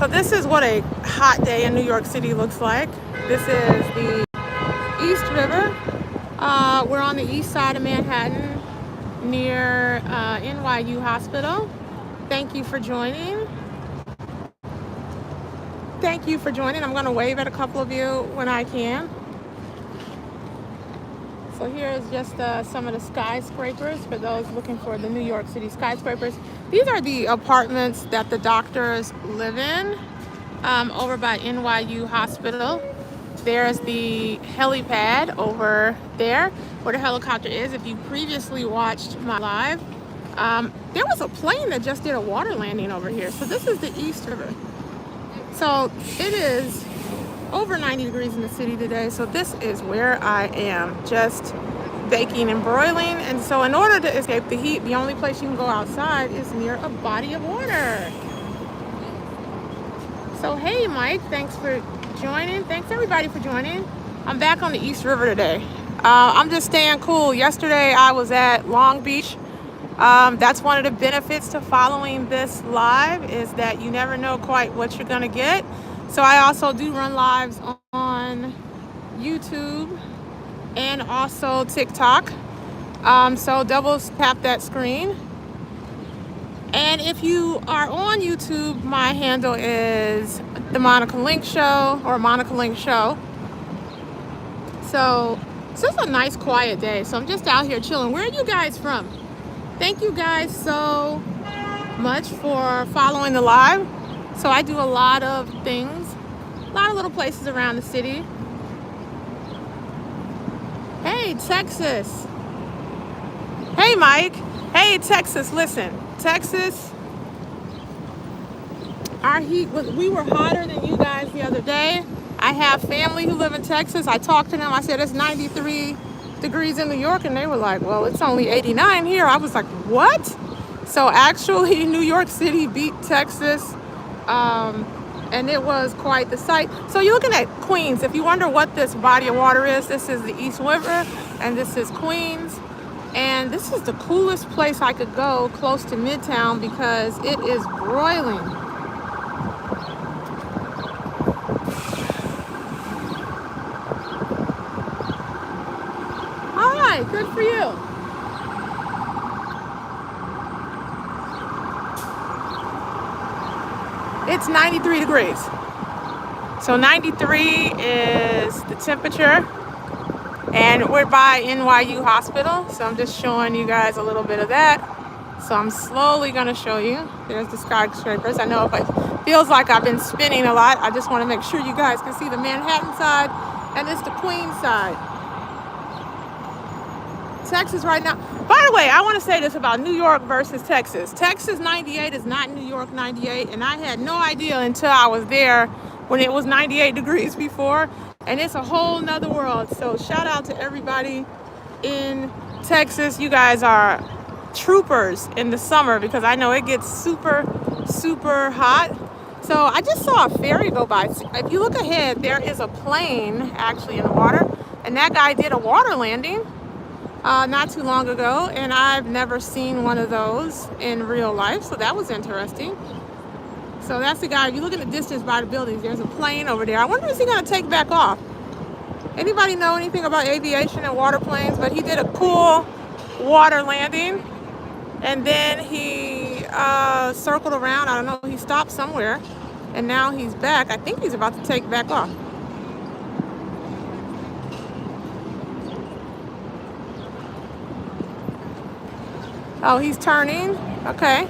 So this is what a hot day in New York City looks like. This is the East River. We're on the east side of Manhattan near NYU Hospital. Thank you for joining. Thank you for joining. I'm going to wave at a couple of you when I can. So here is just some of the skyscrapers for those looking for the New York City skyscrapers. These are the apartments that the doctors live in over by NYU Hospital. There's the helipad over there where the helicopter is. If you previously watched my live, there was a plane that just did a water landing over here. So this is the East River. So it is over 90 degrees in the city today. So this is where I am, just baking and broiling. And so in order to escape the heat, the only place you can go outside is near a body of water. So hey Mike, thanks for joining. Thanks everybody for joining. I'm back on the East River today. I'm just staying cool. Yesterday I was at Long Beach. That's one of the benefits to following this live, is that you never know quite what you're gonna get. So I also do run lives on YouTube and also TikTok. So double tap that screen. And if you are on YouTube, my handle is the Monica Link Show or Monica Link Show. So it's just a nice quiet day. So I'm just out here chilling. Where are you guys from? Thank you guys so much for following the live. So I do a lot of things, a lot of little places around the city. Hey, Texas. Hey, Mike. Hey, Texas, listen. Texas, our heat, we were hotter than you guys the other day. I have family who live in Texas. I talked to them. I said, it's 93 degrees in New York. And they were like, well, it's only 89 here. I was like, what? So actually, New York City beat Texas. And it was quite the sight. So you're looking at Queens. If you wonder what this body of water is, this is the East River, and this is Queens. And this is the coolest place I could go, close to Midtown, because it is broiling. All right, good for you. It's 93 degrees. So 93 is the temperature. And we're by NYU Hospital. So I'm just showing you guys a little bit of that. So I'm slowly gonna show you. There's the skyscrapers. I know if it feels like I've been spinning a lot, I just wanna make sure you guys can see the Manhattan side and it's the Queens side. Texas right now. By the way, I want to say this about New York versus Texas. Texas 98 is not New York 98, and I had no idea until I was there when it was 98 degrees before, and it's a whole nother world. So shout out to everybody in Texas. You guys are troopers in the summer, because I know it gets super, super hot. So I just saw a ferry go by. If you look ahead, there is a plane actually in the water, and that guy did a water landing not too long ago, and I've never seen one of those in real life, so that was interesting. So that's the guy. If you look at the distance by the buildings, there's a plane over there. I wonder, is he going to take back off? Anybody know anything about aviation and water planes? But he did a cool water landing, and then he circled around. I don't know, he stopped somewhere, and now he's back. I think he's about to take back off. Oh, he's turning. Okay.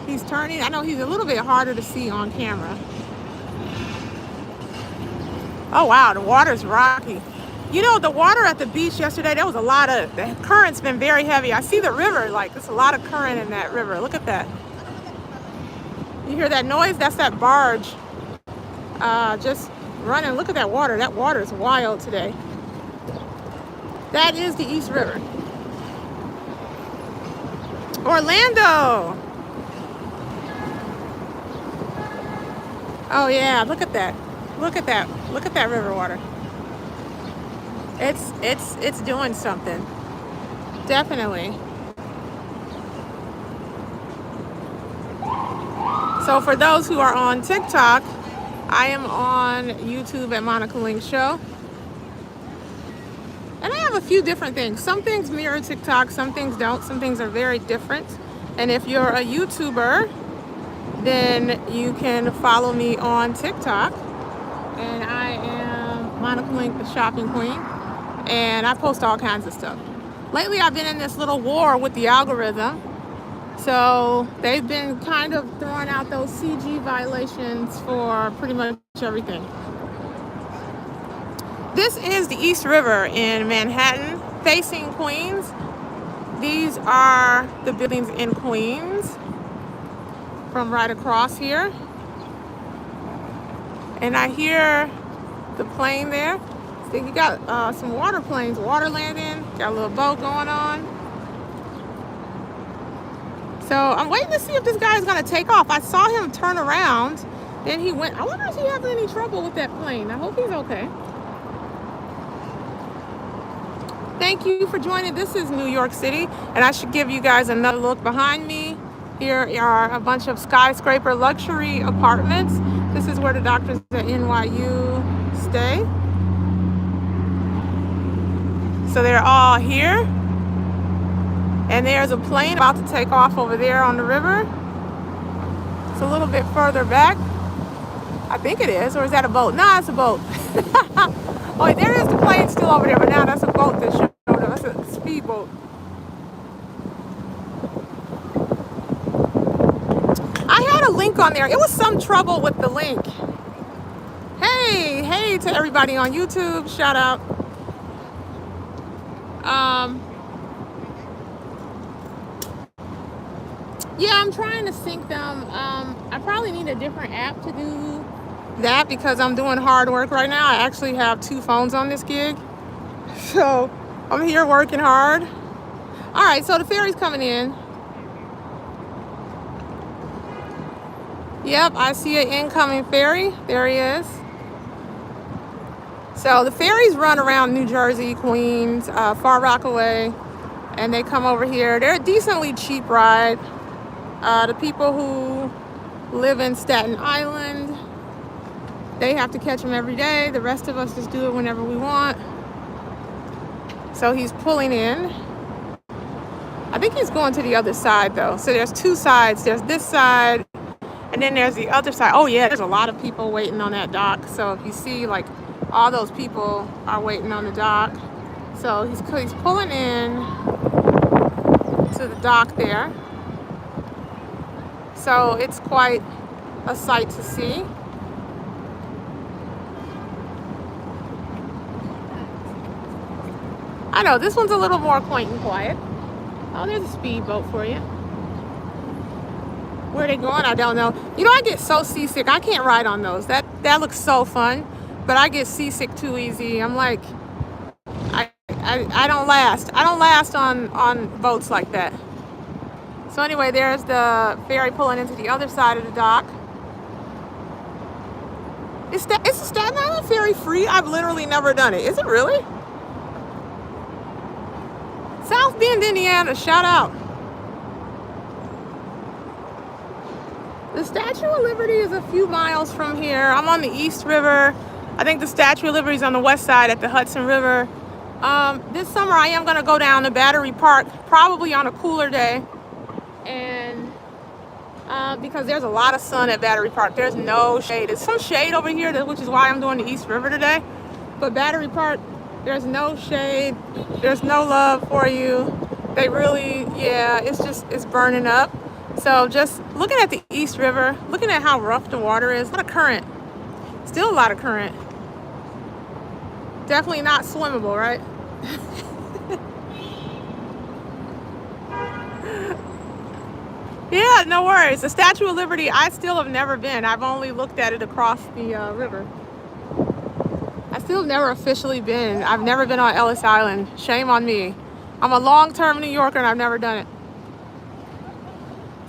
He's turning. I know he's a little bit harder to see on camera. Oh, wow. The water's rocky. You know, the water at the beach yesterday, there was a lot of, the current's been very heavy. I see the river, like, there's a lot of current in that river. Look at that. You hear that noise? That's that barge just running. Look at that water. That water is wild today. That is the East River. Orlando. Oh yeah, look at that. Look at that. Look at that river water. It's doing something. Definitely. So for those who are on TikTok, I am on YouTube at Monica Link Show. And I have a few different things. Some things mirror TikTok, some things don't. Some things are very different. And if you're a YouTuber, then you can follow me on TikTok. And I am Monica Link, the shopping queen. And I post all kinds of stuff. Lately, I've been in this little war with the algorithm. So they've been kind of throwing out those CG violations for pretty much everything. This is the East River in Manhattan, facing Queens. These are the buildings in Queens from right across here. And I hear the plane there. So you got some water planes, water landing, got a little boat going on. So I'm waiting to see if this guy is gonna take off. I saw him turn around, then he went. I wonder if he has any trouble with that plane. I hope he's okay. Thank you for joining. This is New York City, and I should give you guys another look behind me. Here are a bunch of skyscraper luxury apartments. This is where the doctors at NYU stay. So they're all here. And there's a plane about to take off over there on the river. It's a little bit further back. I think it is, or is that a boat? No, it's a boat. Oh, there is the plane still over there, but now that's a boat that showed up. That's a speedboat. I had a link on there. It was some trouble with the link. Hey to everybody on YouTube. Shout out. Yeah, I'm trying to sync them. I probably need a different app to do that because I'm doing hard work right now. I actually have 2 phones on this gig. So I'm here working hard. All right, so the ferry's coming in. Yep, I see an incoming ferry. There he is. So the ferries run around New Jersey, Queens, Far Rockaway, and they come over here. They're a decently cheap ride. The people who live in Staten Island, they have to catch them every day. The rest of us just do it whenever we want. So he's pulling in. I think he's going to the other side though. So there's 2 sides. There's this side and then there's the other side. Oh yeah, there's a lot of people waiting on that dock. So if you see, like, all those people are waiting on the dock. So he's pulling in to the dock there. So it's quite a sight to see. I know, this one's a little more quaint and quiet. Oh, there's a speedboat for you. Where are they going? I don't know. You know, I get so seasick. I can't ride on those. That looks so fun, but I get seasick too easy. I'm like, I don't last. I don't last on boats like that. So anyway, there's the ferry pulling into the other side of the dock. Is the Staten Island ferry free? I've literally never done it. Is it really? South Bend, Indiana, shout out. The Statue of Liberty is a few miles from here. I'm on the East River. I think the Statue of Liberty is on the west side at the Hudson River. This summer I am gonna go down to Battery Park, probably on a cooler day. And because there's a lot of sun at Battery Park. There's no shade. There's some shade over here, which is why I'm doing the East River today. But Battery Park, there's no shade. There's no love for you. They really, yeah, it's burning up. So just looking at the East River, looking at how rough the water is, a lot of current. Still a lot of current. Definitely not swimmable, right? Yeah, no worries. The Statue of Liberty, I still have never been. I've only looked at it across the river. I still never officially been. I've never been on Ellis Island. Shame on me. I'm a long-term New Yorker and I've never done it.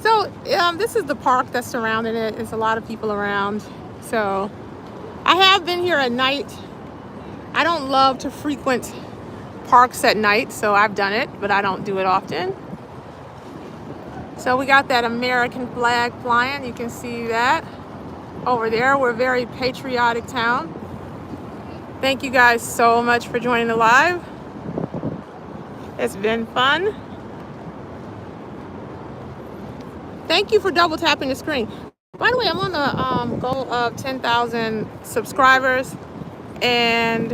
So this is the park that's surrounding it. There's a lot of people around. So I have been here at night. I don't love to frequent parks at night, so I've done it, but I don't do it often. So we got that American flag flying. You can see that over there. We're a very patriotic town. Thank you guys so much for joining the live. It's been fun. Thank you for double tapping the screen. By the way, I'm on the goal of 10,000 subscribers. And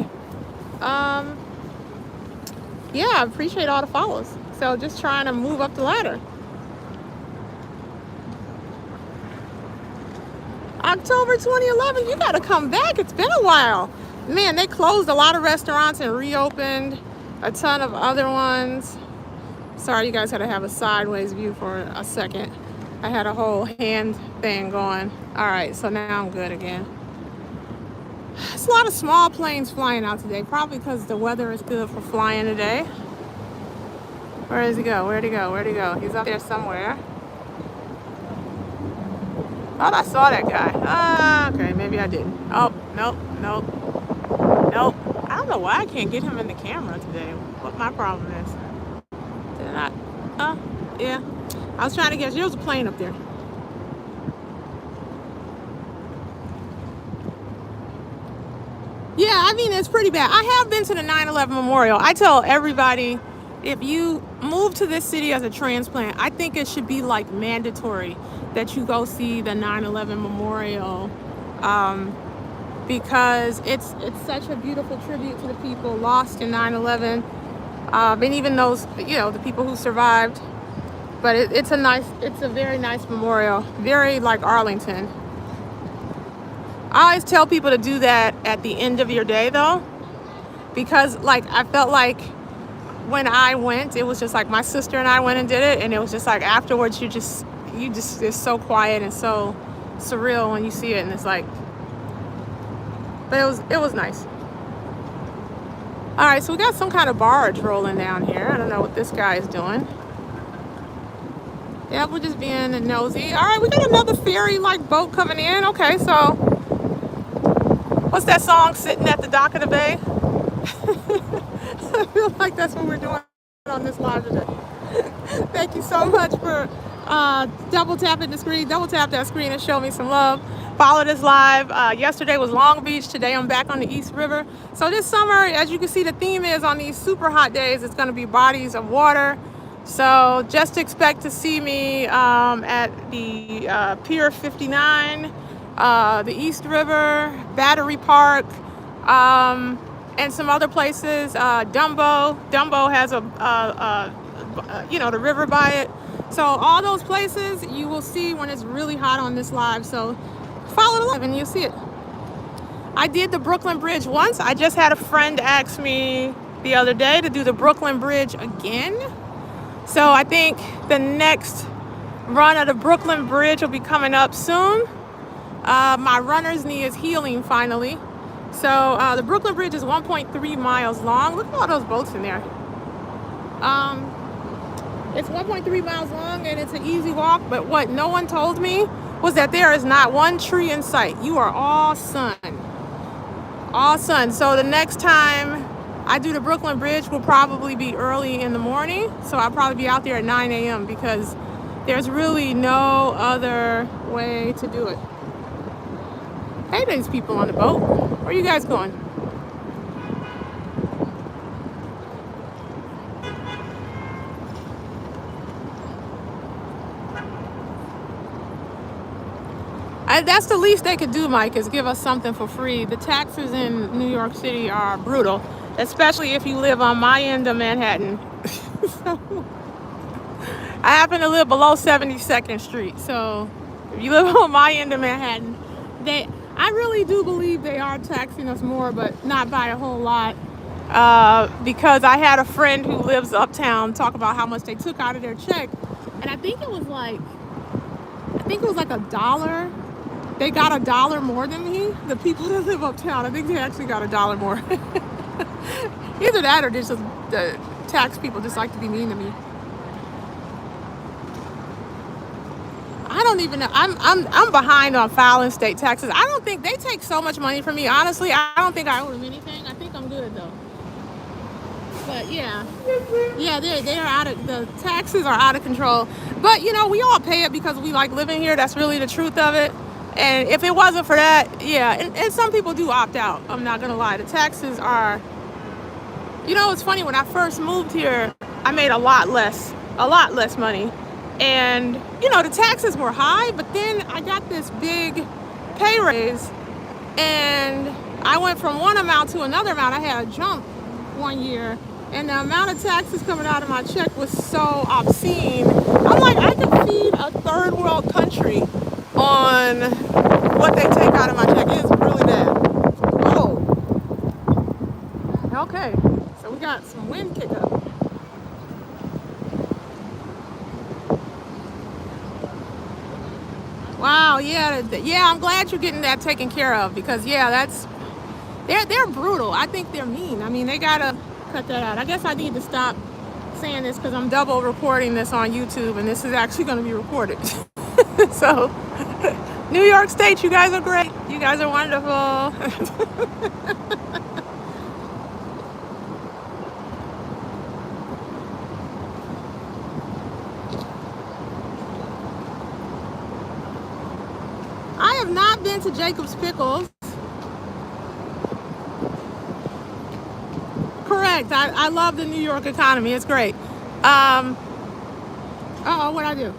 yeah, I appreciate all the follows. So just trying to move up the ladder. October 2011, you gotta come back. It's been a while. Man, they closed a lot of restaurants and reopened a ton of other ones. Sorry, you guys had to have a sideways view for a second. I had a whole hand thing going. All right, so now I'm good again. There's a lot of small planes flying out today, probably because the weather is good for flying today. Where does he go? Where'd he go? Where'd he go? He's up there somewhere. Thought I saw that guy. Okay, maybe I didn't. Oh, nope. I don't know why I can't get him in the camera today. What my problem is. Did I not? Yeah. I was trying to guess. There was a plane up there. Yeah, I mean, it's pretty bad. I have been to the 9/11 memorial. I tell everybody, if you move to this city as a transplant, I think it should be like mandatory that you go see the 9/11 memorial, because it's such a beautiful tribute to the people lost in 9/11, and even those, the people who survived. But it's a very nice memorial, very like Arlington. I always tell people to do that at the end of your day though, because like I felt like when I went, it was just like my sister and I went and did it, and it was just like afterwards you just it's so quiet and so surreal when you see it, and it's like, but it was nice. All right, so we got some kind of barge rolling down here. I don't know what this guy is doing. Yeah, we're just being nosy. All right, we got another ferry like boat coming in. Okay, so what's that song, Sitting at the Dock of the Bay? I feel like that's what we're doing on this live today. Thank you so much for double tapping the screen. Double tap that screen and show me some love. Follow this live. Yesterday was Long Beach. Today I'm back on the East River. So this summer, as you can see, the theme is on these super hot days, it's going to be bodies of water. So just expect to see me at the Pier 59, the East River, Battery Park, and some other places. Dumbo has the river by it. So all those places you will see when it's really hot on this live. So follow the live and you'll see it. I did the Brooklyn Bridge once. I just had a friend ask me the other day to do the Brooklyn Bridge again. So I think the next run of the Brooklyn Bridge will be coming up soon. My runner's knee is healing finally. So the Brooklyn Bridge is 1.3 miles long. Look at all those boats in there. It's 1.3 miles long and it's an easy walk. But what no one told me was that there is not one tree in sight. You are all sun. All sun. So the next time I do the Brooklyn Bridge will probably be early in the morning. So I'll probably be out there at 9 a.m. because there's really no other way to do it. Hey, there's people on the boat. Where are you guys going? That's the least they could do, Mike, is give us something for free. The taxes in New York City are brutal, especially if you live on my end of Manhattan. So, I happen to live below 72nd Street. So if you live on my end of Manhattan, I really do believe they are taxing us more, but not by a whole lot. Because I had a friend who lives uptown talk about how much they took out of their check. And I think it was like $1. They got $1 more than me. The people that live uptown, I think they actually got $1 more. Either that or just the tax people just like to be mean to me. I don't even know. I'm behind on filing state taxes. I don't think they take so much money from me. Honestly, I don't think I owe them anything. I think I'm good though. But yeah, they're out of the taxes are out of control. But we all pay it because we like living here. That's really the truth of it. And if it wasn't for that, yeah, and some people do opt out. I'm not gonna lie. The taxes are, it's funny. When I first moved here, I made a lot less money, and the taxes were high. But then I got this big pay raise, and I went from one amount to another amount. I had a jump one year, and the amount of taxes coming out of my check was so obscene. I'm like, I could feed a third world country on what they take out of my check. It's really bad. Oh, okay. So we got some wind kick up. Wow, yeah. I'm glad you're getting that taken care of because they're brutal. I think they're mean. I mean, they gotta cut that out. I guess I need to stop saying this because I'm double recording this on YouTube, and this is actually going to be recorded. So, New York State, you guys are great. You guys are wonderful. I have not been to Jacob's Pickles. Correct. I love the New York economy. It's great. What'd I do?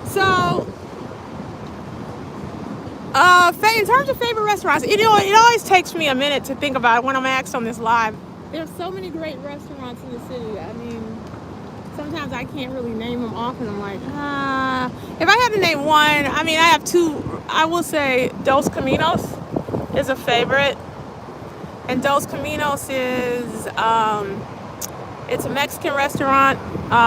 So, in terms of favorite restaurants, it always takes me a minute to think about it when I'm asked on this live. There's so many great restaurants in the city. I mean, sometimes I can't really name them off, and I'm like, if I had to name one, I mean, I have two. I will say Dos Caminos is a favorite, and Dos Caminos is it's a Mexican restaurant.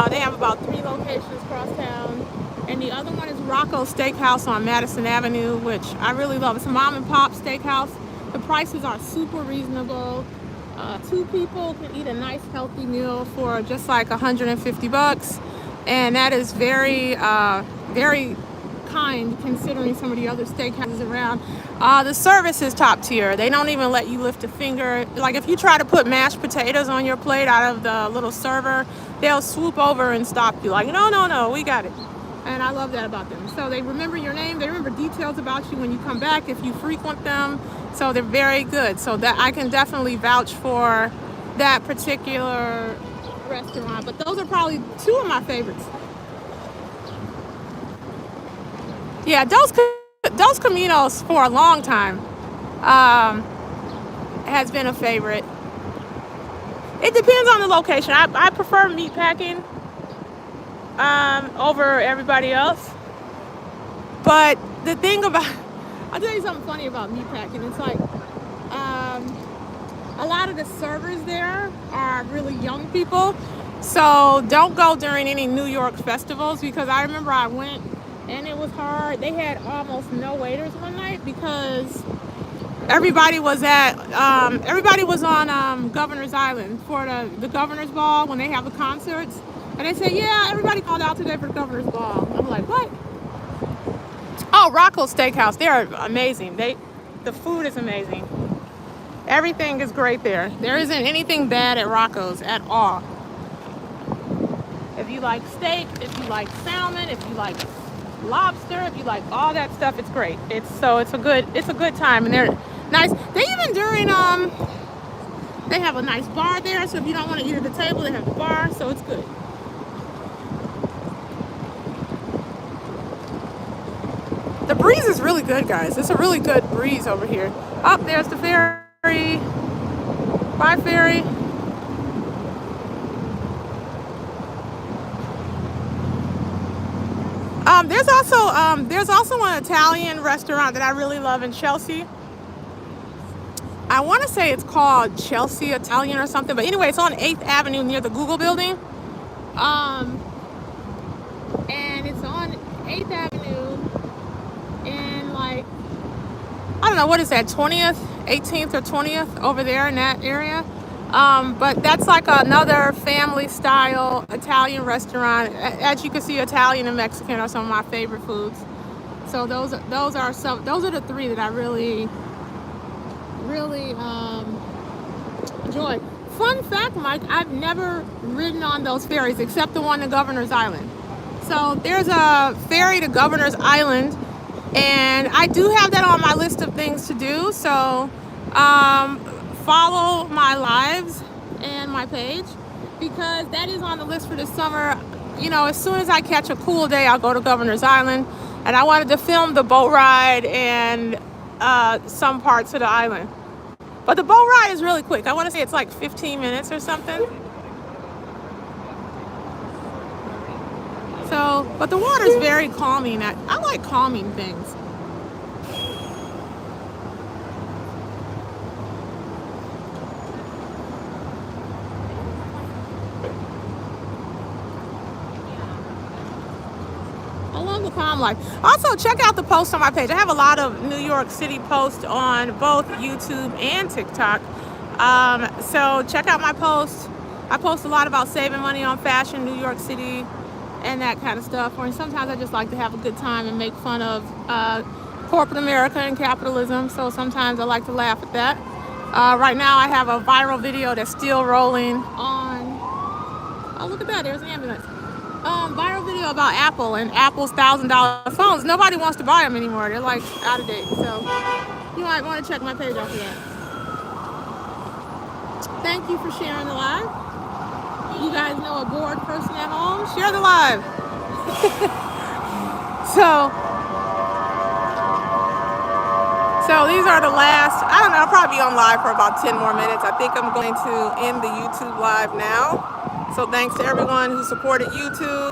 They have about 3 locations across town, and the other one is Rocco Steakhouse on Madison Avenue, which I really love. It's a mom and pop steakhouse. The prices are super reasonable. 2 people can eat a nice healthy meal for just like $150, and that is very very kind considering some of the other steakhouses around. The service is top tier. They don't even let you lift a finger. Like if you try to put mashed potatoes on your plate out of the little server, they'll swoop over and stop you like, no, we got it. And I love that about them. So they remember your name. They remember details about you when you come back if you frequent them. So they're very good. So that I can definitely vouch for that particular restaurant. But those are probably 2 of my favorites. Yeah, Dos Caminos for a long time has been a favorite. It depends on the location. I prefer meatpacking over everybody else. But the thing about, I'll tell you something funny about meatpacking. It's like a lot of the servers there are really young people. So don't go during any New York festivals, because I remember I went and it was hard. They had almost no waiters one night because everybody was on Governor's Island for the Governor's Ball when they have the concerts. And they said, yeah, everybody called out today for the Governor's Ball. I'm like, what? Oh, Rocco Steakhouse. They're amazing. The food is amazing. Everything is great there. There isn't anything bad at Rocco's at all. If you like steak, if you like salmon, if you like lobster, if you like all that stuff, it's great. It's a good time, and they're nice. They even during they have a nice bar there, so if you don't want to eat at the table, they have the bar, so it's good. The breeze is really good, guys. It's a really good breeze over here. Oh, there's the ferry. Bye, ferry. There's also an Italian restaurant that I really love in Chelsea. I want to say it's called Chelsea Italian or something, but anyway, it's on 8th Avenue near the Google building. And it's on 8th Avenue in like, I don't know, what is that, 20th, 18th or 20th over there in that area. But that's like another family style Italian restaurant. As you can see, Italian and Mexican are some of my favorite foods. So those are the three that I really enjoy. Fun fact, Mike, I've never ridden on those ferries except the one to Governor's Island. So there's a ferry to Governor's Island, and I do have that on my list of things to do. So follow my lives and my page, because that is on the list for this summer. You know, as soon as I catch a cool day, I'll go to Governor's Island, and I wanted to film the boat ride and some parts of the island. But the boat ride is really quick. I want to say it's like 15 minutes or something. So, but the water is very calming. I like calming things. I love the calm life. Also, check out the posts on my page. I have a lot of New York City posts on both YouTube and TikTok. So check out my posts. I post a lot about saving money on fashion, New York City, and that kind of stuff. Or sometimes I just like to have a good time and make fun of corporate America and capitalism. So sometimes I like to laugh at that. Right now I have a viral video that's still rolling on. Oh, look at that. There's an ambulance. Viral video about Apple and Apple's $1,000 phones. Nobody wants to buy them anymore. They're like out of date. So you might want to check my page out for that. Thank you for sharing the live. You guys know a bored person at home? Share the live. So these are the last, I don't know, I'll probably be on live for about 10 more minutes. I think I'm going to end the YouTube live now. So thanks to everyone who supported YouTube.